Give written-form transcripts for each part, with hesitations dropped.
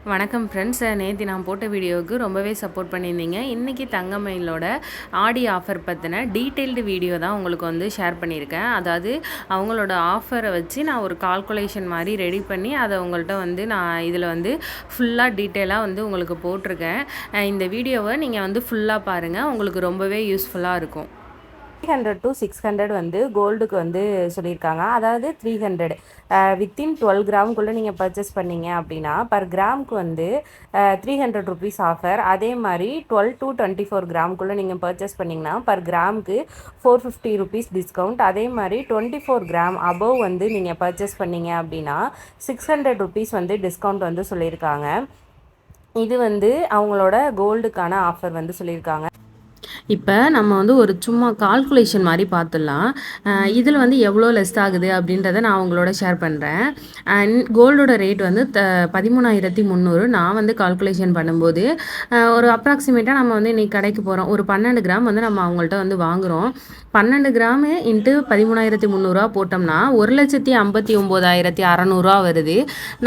வணக்கம் ஃப்ரெண்ட்ஸ். நேற்று நான் போட்ட வீடியோவுக்கு ரொம்பவே சப்போர்ட் பண்ணியிருந்தீங்க. இன்றைக்கி தங்கமயிலோட ஆடி ஆஃபர் பற்றின டீட்டெயில்டு வீடியோ தான் உங்களுக்கு வந்து ஷேர் பண்ணியிருக்கேன். அதாவது அவங்களோட ஆஃபரை வச்சு நான் ஒரு கால்குலேஷன் மாதிரி ரெடி பண்ணி அதை உங்கள்கிட்ட வந்து நான் இதில் வந்து ஃபுல்லாக டீட்டெயிலாக வந்து உங்களுக்கு போட்டிருக்கேன். இந்த வீடியோவை நீங்கள் வந்து ஃபுல்லாக பாருங்கள், உங்களுக்கு ரொம்பவே யூஸ்ஃபுல்லாக இருக்கும். 300 to 600 வந்து கோல்டுக்கு வந்து சொல்லியிருக்காங்க. அதாவது 300 வித்தின் 12 கிராமுக்குள்ளே நீங்கள் பர்ச்சேஸ் பண்ணீங்க அப்படின்னா பர் கிராமுக்கு வந்து 300 ருபீஸ் ஆஃபர். அதே மாதிரி 12 to 24 கிராமுக்குள்ளே நீங்கள் பர்ச்சேஸ் பண்ணிங்கன்னா பர் கிராமுக்கு 450 ருபீஸ் டிஸ்கவுண்ட். அதே மாதிரி 24 கிராம் அபவ் வந்து நீங்கள் பர்ச்சேஸ் பண்ணீங்க அப்படின்னா 600 ருபீஸ் வந்து டிஸ்கவுண்ட் வந்து சொல்லியிருக்காங்க. இது வந்து அவங்களோட கோல்டுக்கான ஆஃபர் வந்து சொல்லியிருக்காங்க. இப்போ நம்ம வந்து ஒரு சும்மா கால்குலேஷன் மாதிரி பார்த்துடலாம். இதில் வந்து எவ்வளோ லெஸ் ஆகுது அப்படின்றத நான் உங்களோட ஷேர் பண்ணுறேன். கோல்டோட ரேட் வந்து 13,300. நான் வந்து கால்குலேஷன் பண்ணும்போது ஒரு அப்ராக்சிமேட்டாக நம்ம வந்து இன்றைக்கி கடைக்கு போகிறோம், ஒரு 12 கிராம் வந்து நம்ம அவங்கள்ட்ட வந்து வாங்குகிறோம். 12 கிராமு இன்ட்டு 13,300 போட்டோம்னா 1,59,600 வருது.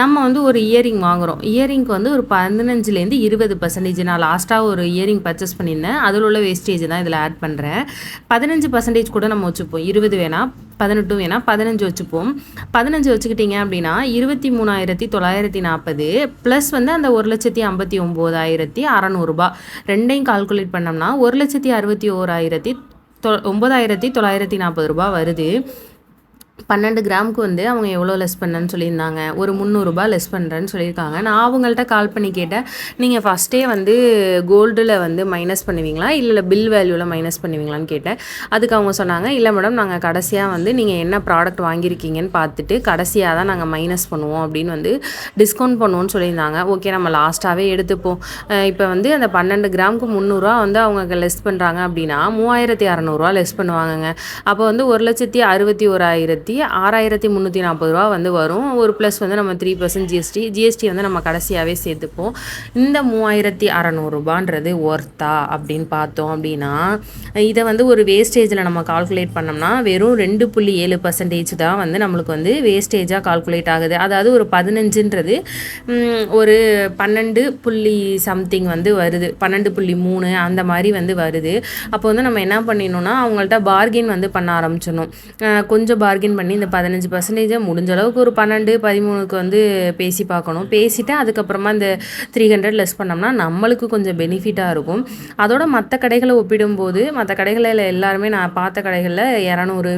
நம்ம வந்து ஒரு இயரிங் வாங்குகிறோம். இயரிங்க்கு வந்து ஒரு 15% 20%. நான் லாஸ்ட்டாக ஒரு இயரிங் பர்ச்சேஸ் பண்ணியிருந்தேன், அதில் உள்ள வேஸ்டேஜ் தான் இதில் ஆட் பண்ணுறேன். 15% கூட நம்ம வச்சுப்போம், 20 வேணாம், 18 வேணாம், 15 வச்சுப்போம். 15 வச்சுக்கிட்டிங்க அப்படின்னா 23,940 ப்ளஸ் வந்து அந்த 1,59,600 ரெண்டையும் கால்குலேட் பண்ணோம்னா 1,61,940 வருது. 12 கிராமுக்கு வந்து அவங்க எவ்வளோ லெஸ் பண்ணேன்னு சொல்லியிருந்தாங்க, ஒரு 300 லெஸ் பண்ணுறேன்னு சொல்லியிருக்காங்க. நான் அவங்கள்ட்ட கால் பண்ணி கேட்டேன், நீங்கள் ஃபஸ்ட்டே வந்து கோல்டில் வந்து மைனஸ் பண்ணுவீங்களா இல்லை பில் வேல்யூவில் மைனஸ் பண்ணுவீங்களான்னு கேட்டேன். அதுக்கு அவங்க சொன்னாங்க, இல்லை மேடம், நாங்கள் கடைசியாக வந்து நீங்கள் என்ன ப்ராடக்ட் வாங்கியிருக்கீங்கன்னு பார்த்துட்டு கடைசியாக தான் நாங்கள் மைனஸ் பண்ணுவோம் அப்படின்னு வந்து டிஸ்கவுண்ட் பண்ணுவோன்னு சொல்லியிருந்தாங்க. ஓகே, நம்ம லாஸ்ட்டாகவே எடுத்துப்போம். இப்போ வந்து அந்த 12 கிராமுக்கு 300 வந்து அவங்க லெஸ் பண்ணுறாங்க அப்படின்னா 3,600 லெஸ் பண்ணுவாங்கங்க. அப்போ வந்து 1,61,640 வந்து வரும். ஒரு ப்ளஸ் வந்து நம்ம 3% ஜிஎஸ்டி வந்து நம்ம கடைசியாகவே சேர்த்துப்போம். இந்த 3,600 ஒர்த்தா அப்படின்னு பார்த்தோம் அப்படின்னா இதை வந்து ஒரு வேஸ்டேஜில் நம்ம கால்குலேட் பண்ணோம்னா வெறும் 2.7% தான் வந்து நம்மளுக்கு வந்து வேஸ்டேஜாக கால்குலேட் ஆகுது. அதாவது ஒரு 15ன்றது ஒரு 12 சம்திங் வந்து வருது, 12.3 அந்த மாதிரி வந்து வருது. அப்போ வந்து நம்ம என்ன பண்ணிடணும்னா அவங்கள்ட்ட பார்கெயின் வந்து பண்ண ஆரம்பிச்சிடணும். கொஞ்சம் பார்கெயின் பண்ணி இந்த 15% முடிஞ்ச அளவுக்கு ஒரு 12, 13க்கு வந்து பேசி பார்க்கணும். பேசிவிட்டு அதுக்கப்புறமா இந்த 300 லெஸ் பண்ணோம்னா நம்மளுக்கு கொஞ்சம் பெனிஃபிட்டாக இருக்கும். அதோட மற்ற கடைகளை ஒப்பிடும்போது மற்ற கடைகளில் எல்லாருமே நான் பார்த்த கடைகளில் 200,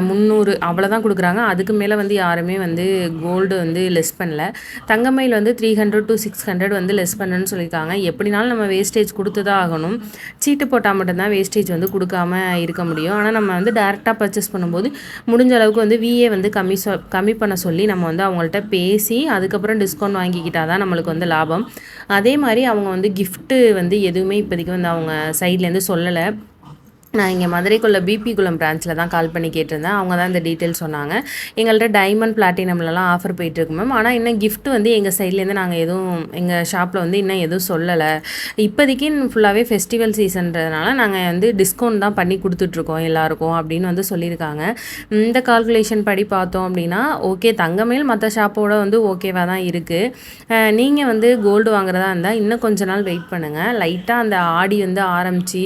300 அவ்வளோதான் கொடுக்குறாங்க. அதுக்கு மேலே வந்து யாருமே வந்து கோல்டு வந்து லெஸ் பண்ணல. தங்கமயில் வந்து 300 to 600 வந்து லெஸ் பண்ணணும்னு சொல்லியிருக்காங்க. எப்படினாலும் நம்ம வேஸ்டேஜ் கொடுத்து தான் ஆகணும். சீட்டு போட்டால் மட்டும்தான் வேஸ்டேஜ் வந்து கொடுக்காம இருக்க முடியும். ஆனால் நம்ம வந்து டேரெக்டாக பர்ச்சேஸ் பண்ணும்போது முடிஞ்ச அளவுக்கு வந்து விஏ வந்து கம்மி பண்ண சொல்லி நம்ம வந்து அவங்கள்ட்ட பேசி அதுக்கப்புறம் டிஸ்கவுண்ட் வாங்கிக்கிட்டால் தான் நம்மளுக்கு வந்து லாபம். அதே மாதிரி அவங்க வந்து கிஃப்ட்டு வந்து எதுவுமே இப்போதைக்கு வந்து அவங்க சைட்லேருந்து சொல்லலை. நான் இங்கே மதுரைக்குள்ள பிபி குளம் பிரான்ச்சில் தான் கால் பண்ணி கேட்டிருந்தேன். அவங்க தான் இந்த டீட்டெயில் சொன்னாங்க. எங்கள்கிட்ட டைமண்ட் பிளாட்டினம்லலாம் ஆஃபர் போயிட்டுருக்கு மேம். ஆனால் இன்னும் கிஃப்ட் வந்து எங்கள் சைட்லேருந்து நாங்கள் எதுவும் எங்கள் ஷாப்பில் வந்து இன்னும் எதுவும் சொல்லலை. இப்போதைக்கு ஃபுல்லாகவே ஃபெஸ்டிவல் சீசன்றதுனால நாங்கள் வந்து டிஸ்கவுண்ட் தான் பண்ணி கொடுத்துட்ருக்கோம் எல்லாருக்கும் அப்படின்னு வந்து சொல்லியிருக்காங்க. இந்த கால்குலேஷன் படி பார்த்தோம் அப்படின்னா ஓகே, தங்கமயில் மற்ற ஷாப்போட வந்து ஓகேவாக தான் இருக்குது. நீங்கள் வந்து கோல்டு வாங்குறதா இருந்தால் இன்னும் கொஞ்ச நாள் வெயிட் பண்ணுங்கள். லைட்டாக அந்த ஆடி வந்து ஆரம்பித்து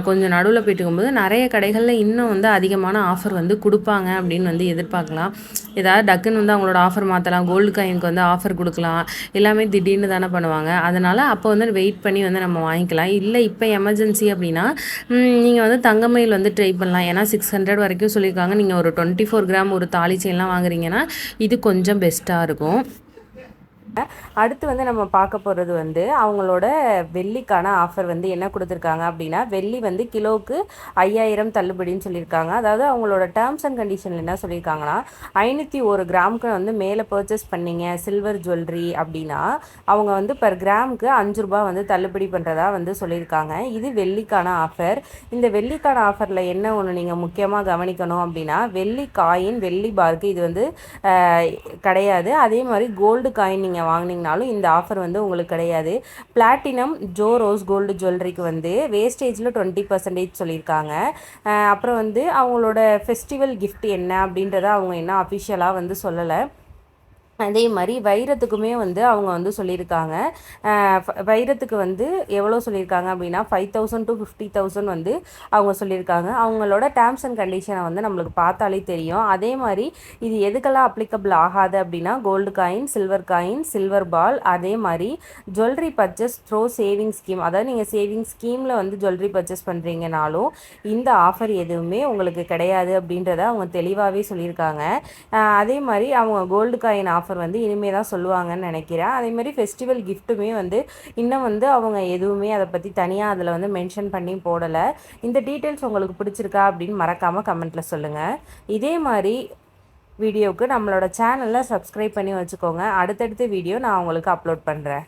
கொஞ்சம் நடுவில் போய்ட்டு இருக்கும்போது நிறைய கடைகளில் இன்னும் வந்து அதிகமான ஆஃபர் வந்து கொடுப்பாங்க அப்படின்னு வந்து எதிர்பார்க்கலாம். ஏதாவது டக்குன்னு வந்து அவங்களோட ஆஃபர் மாற்றலாம், கோல்டு காயினுக்கு வந்து ஆஃபர் கொடுக்கலாம், எல்லாமே திடீர்னு தானே பண்ணுவாங்க. அதனால் அப்போ வந்து வெயிட் பண்ணி வந்து நம்ம வாங்கிக்கலாம். இல்லை இப்போ எமர்ஜென்சி அப்படின்னா நீங்கள் வந்து தங்கமயில் வந்து ட்ரை பண்ணலாம். ஏன்னா 600 வரைக்கும் சொல்லியிருக்காங்க. நீங்கள் ஒரு 24 கிராம் ஒரு தாலி செயின்லாம் வாங்குறீங்கன்னா இது கொஞ்சம் பெஸ்ட்டாக இருக்கும். அடுத்து வந்து நம்ம பார்க்க போகிறது வந்து அவங்களோட வெள்ளிக்கான ஆஃபர் வந்து என்ன கொடுத்துருக்காங்க அப்படின்னா வெள்ளி வந்து கிலோவுக்கு 5,000 தள்ளுபடின்னு சொல்லியிருக்காங்க. அதாவது அவங்களோட டேர்ம்ஸ் அண்ட் கண்டிஷன் என்ன சொல்லியிருக்காங்கன்னா 501 கிராமுக்கு வந்து மேலே பர்ச்சேஸ் பண்ணீங்க சில்வர் ஜுவல்லரி அப்படின்னா அவங்க வந்து பர் கிராமுக்கு 5 ரூபாய் வந்து தள்ளுபடி பண்ணுறதா வந்து சொல்லியிருக்காங்க. இது வெள்ளிக்கான ஆஃபர். இந்த வெள்ளிக்கான ஆஃபரில் என்ன ஒன்று நீங்கள் முக்கியமாக கவனிக்கணும் அப்படின்னா வெள்ளி காயின், வெள்ளி பார்க்கு இது வந்து கிடையாது. அதே மாதிரி கோல்டு காயின் நீங்கள் வாங்கினீங்கனாலும் இந்த ஆஃபர் வந்து உங்களுக்கு கிடையாது. பிளாட்டினம் ஜோ ரோஸ் கோல்டு ஜுவல்லரிக்கு வந்து வேஸ்டேஜில் 20% சொல்லியிருக்காங்க. அப்புறம் வந்து அவங்களோட ஃபெஸ்டிவல் கிஃப்ட் என்ன அப்படின்றத அவங்க என்ன அஃபிஷியலாக வந்து சொல்லலை. அதே மாதிரி வைரத்துக்குமே வந்து அவங்க வந்து சொல்லியிருக்காங்க. வைரத்துக்கு வந்து எவ்வளோ சொல்லியிருக்காங்க அப்படின்னா 5000 to 50,000 வந்து அவங்க சொல்லியிருக்காங்க. அவங்களோட டேர்ம்ஸ் அண்ட் கண்டிஷனை வந்து நம்மளுக்கு பார்த்தாலே தெரியும். அதே மாதிரி இது எதுக்கெல்லாம் அப்ளிகபிள் ஆகாது அப்படின்னா கோல்டு காயின், சில்வர் பால், அதே மாதிரி jewellery purchase throw saving scheme. அதாவது நீங்கள் சேவிங் ஸ்கீமில் வந்து ஜுவல்லரி பர்ச்சேஸ் பண்ணுறீங்கனாலும் இந்த ஆஃபர் எதுவுமே உங்களுக்கு கிடையாது அப்படின்றத அவங்க தெளிவாகவே சொல்லியிருக்காங்க. அதே மாதிரி அவங்க கோல்டு காயின் ஆஃபர் வந்து இனிமேல் தான் சொல்லுவாங்கன்னு நினைக்கிறேன். அதே மாதிரி ஃபெஸ்டிவல் கிஃப்ட்டுமே வந்து இன்னும் வந்து அவங்க எதுவுமே அதை பற்றி தனியாக அதில் வந்து மென்ஷன் பண்ணி போடலை. இந்த டீட்டெயில்ஸ் உங்களுக்கு பிடிச்சிருக்கா அப்படின்னு மறக்காமல் கமெண்ட்டில் சொல்லுங்கள். இதே மாதிரி வீடியோவுக்கு நம்மளோட சேனலில் சப்ஸ்கிரைப் பண்ணி வச்சுக்கோங்க. அடுத்தடுத்த வீடியோ நான் உங்களுக்கு அப்லோட் பண்ணுறேன்.